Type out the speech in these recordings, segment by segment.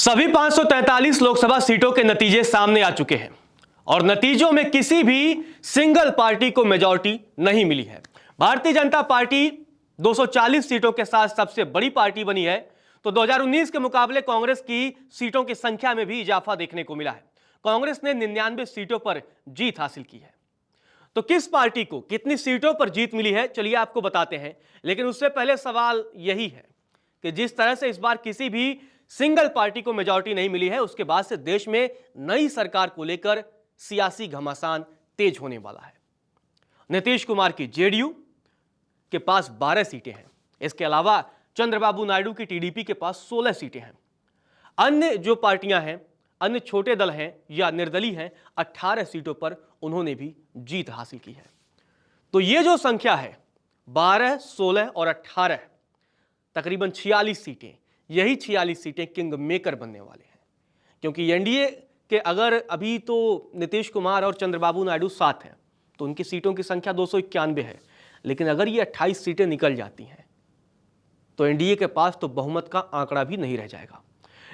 सभी 543 लोकसभा सीटों के नतीजे सामने आ चुके हैं और नतीजों में किसी भी सिंगल पार्टी को मेजॉरिटी नहीं मिली है। भारतीय जनता पार्टी 240 सीटों के साथ सबसे बड़ी पार्टी बनी है, तो 2019 के मुकाबले कांग्रेस की सीटों की संख्या में भी इजाफा देखने को मिला है। कांग्रेस ने 99 सीटों पर जीत हासिल की है। तो किस पार्टी को कितनी सीटों पर जीत मिली है, चलिए आपको बताते हैं। लेकिन उससे पहले सवाल यही है कि जिस तरह से इस बार किसी भी सिंगल पार्टी को मेजॉरिटी नहीं मिली है, उसके बाद से देश में नई सरकार को लेकर सियासी घमासान तेज होने वाला है। नीतीश कुमार की जेडीयू के पास 12 सीटें हैं। इसके अलावा चंद्रबाबू नायडू की टीडीपी के पास 16 सीटें हैं। अन्य जो पार्टियां हैं, अन्य छोटे दल हैं या निर्दलीय हैं, 18 सीटों पर उन्होंने भी जीत हासिल की है। तो ये जो संख्या है 12, 16 और 18, तकरीबन 46 सीटें, यही 46 सीटें किंग मेकर बनने वाले हैं। क्योंकि एनडीए के अगर अभी तो नीतीश कुमार और चंद्रबाबू नायडू साथ हैं तो उनकी सीटों की संख्या 291 है, लेकिन अगर ये 28 सीटें निकल जाती हैं तो एनडीए के पास तो बहुमत का आंकड़ा भी नहीं रह जाएगा।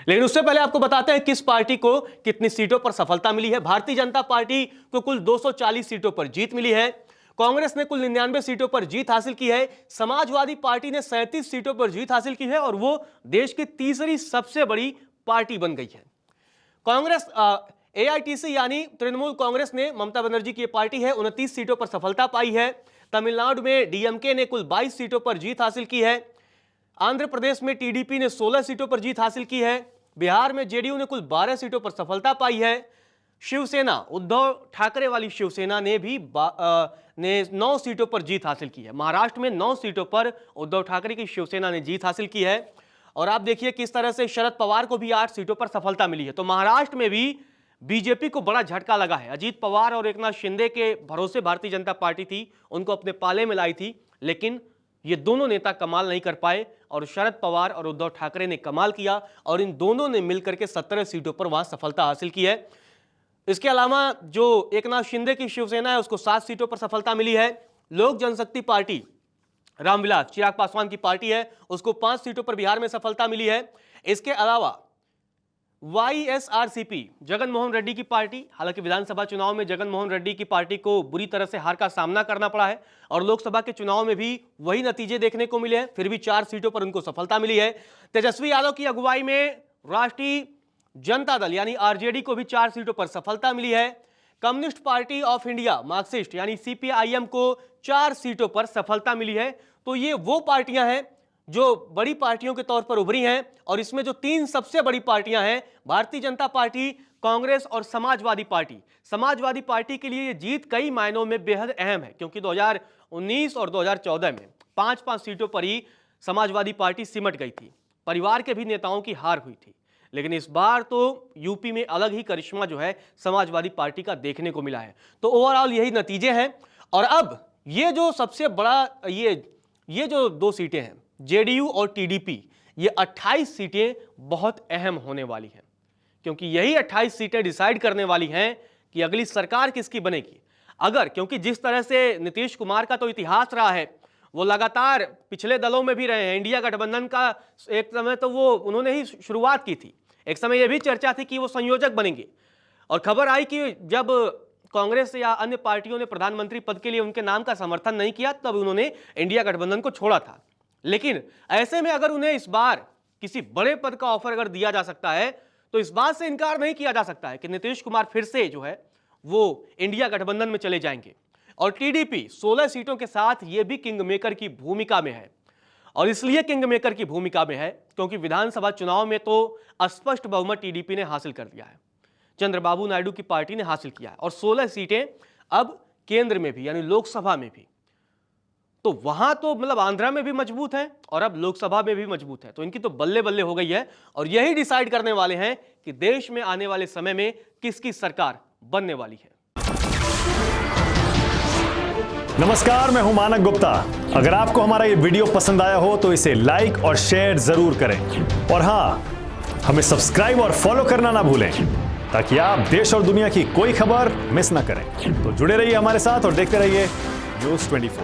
लेकिन उससे पहले आपको बताते हैं किस पार्टी को कितनी सीटों पर सफलता मिली है। भारतीय जनता पार्टी को कुल 240 सीटों पर जीत मिली है। कांग्रेस ने कुल 99 सीटों पर जीत हासिल की है। समाजवादी पार्टी ने 37 सीटों पर जीत हासिल की है और वो देश की तीसरी सबसे बड़ी पार्टी बन गई है। कांग्रेस एआईटीसी यानी तृणमूल कांग्रेस ने, ममता बनर्जी की पार्टी है, 29 सीटों पर सफलता पाई है। तमिलनाडु में डीएमके ने कुल 22 सीटों पर जीत हासिल की है। आंध्र प्रदेश में टीडीपी ने 16 सीटों पर जीत हासिल की है। बिहार में जेडीयू ने कुल 12 सीटों पर सफलता पाई है। शिवसेना, उद्धव ठाकरे वाली शिवसेना ने भी 9 सीटों पर जीत हासिल की है। महाराष्ट्र में 9 सीटों पर उद्धव ठाकरे की शिवसेना ने जीत हासिल की है। और आप देखिए किस तरह से शरद पवार को भी 8 सीटों पर सफलता मिली है। तो महाराष्ट्र में भी बीजेपी को बड़ा झटका लगा है। अजीत पवार और एकनाथ शिंदे के भरोसे भारतीय जनता पार्टी थी, उनको अपने पाले में लाई थी, लेकिन ये दोनों नेता कमाल नहीं कर पाए और शरद पवार और उद्धव ठाकरे ने कमाल किया और इन दोनों ने मिलकर के 17 सीटों पर वहां सफलता हासिल की है। इसके अलावा जो एकनाथ शिंदे की शिवसेना है उसको 7 सीटों पर सफलता मिली है। लोक जनशक्ति पार्टी, रामविलास चिराग पासवान की पार्टी है, उसको 5 सीटों पर बिहार में सफलता मिली है। इसके अलावा वाईएसआरसीपी, जगन मोहन रेड्डी की पार्टी, हालांकि विधानसभा चुनाव में जगन मोहन रेड्डी की पार्टी को बुरी तरह से हार का सामना करना पड़ा है और लोकसभा के चुनाव में भी वही नतीजे देखने को मिले हैं, फिर भी 4 सीटों पर उनको सफलता मिली है। तेजस्वी यादव की अगुवाई में राष्ट्रीय जनता दल यानी आरजेडी को भी 4 सीटों पर सफलता मिली है। Communist party of India, Marxist यानी सीपीआईएम को 4 सीटों पर सफलता मिली है। तो ये वो पार्टियां हैं जो बड़ी पार्टियों के तौर पर उभरी हैं और इसमें जो 3 सबसे बड़ी पार्टियां हैं, भारतीय जनता पार्टी, कांग्रेस और समाजवादी पार्टी। समाजवादी पार्टी के लिए ये जीत कई मायनों में बेहद अहम है, क्योंकि 2019 और 2014 में 5-5 सीटों पर ही समाजवादी पार्टी सिमट गई थी, परिवार के भी नेताओं की हार हुई थी। लेकिन इस बार तो यूपी में अलग ही करिश्मा जो है समाजवादी पार्टी का देखने को मिला है। तो ओवरऑल यही नतीजे हैं। और अब ये जो सबसे बड़ा ये जो 2 सीटें हैं, जेडीयू और टीडीपी, ये 28 सीटें बहुत अहम होने वाली हैं, क्योंकि यही 28 सीटें डिसाइड करने वाली हैं कि अगली सरकार किसकी बनेगी। क्योंकि जिस तरह से नीतीश कुमार का तो इतिहास रहा है, वो लगातार पिछले दलों में भी रहे हैं। इंडिया गठबंधन का एक समय तो वो उन्होंने ही शुरुआत की थी। एक समय यह भी चर्चा थी कि वो संयोजक बनेंगे और खबर आई कि जब कांग्रेस या अन्य पार्टियों ने प्रधानमंत्री पद के लिए उनके नाम का समर्थन नहीं किया, तब उन्होंने इंडिया गठबंधन को छोड़ा था। लेकिन ऐसे में अगर उन्हें इस बार किसी बड़े पद का ऑफर अगर दिया जा सकता है तो इस बात से इनकार नहीं किया जा सकता है कि नीतीश कुमार फिर से जो है वो इंडिया गठबंधन में चले जाएंगे। और टीडीपी 16 सीटों के साथ ये भी किंग मेकर की भूमिका में है। और इसलिए किंग मेकर की भूमिका में है क्योंकि विधानसभा चुनाव में तो स्पष्ट बहुमत टीडीपी ने हासिल कर दिया है, चंद्रबाबू नायडू की पार्टी ने हासिल किया है और 16 सीटें अब केंद्र में भी यानी लोकसभा में भी। तो वहां तो मतलब आंध्रा में भी मजबूत है और अब लोकसभा में भी मजबूत है। तो इनकी तो बल्ले बल्ले हो गई है और यही डिसाइड करने वाले हैं कि देश में आने वाले समय में किसकी सरकार बनने वाली है। नमस्कार, मैं हूं मानक गुप्ता। अगर आपको हमारा ये वीडियो पसंद आया हो तो इसे लाइक और शेयर जरूर करें और हां, हमें सब्सक्राइब और फॉलो करना ना भूलें ताकि आप देश और दुनिया की कोई खबर मिस ना करें। तो जुड़े रहिए हमारे साथ और देखते रहिए न्यूज़ 24।